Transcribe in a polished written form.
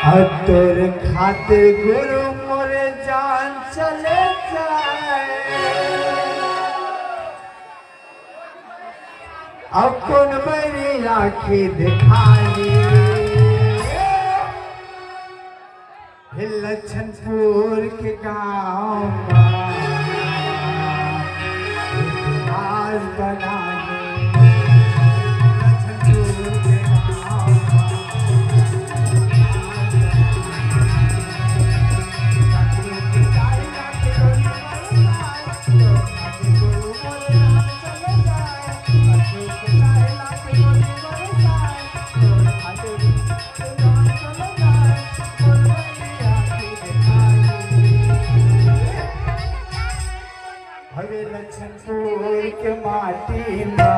तोर खातिर गुरु मोरे जान चले जाए। अब कौन मेरी आँखें दिखाई लछनपुर के गाँव इतिहास बनाने। लछनपुर के माटी में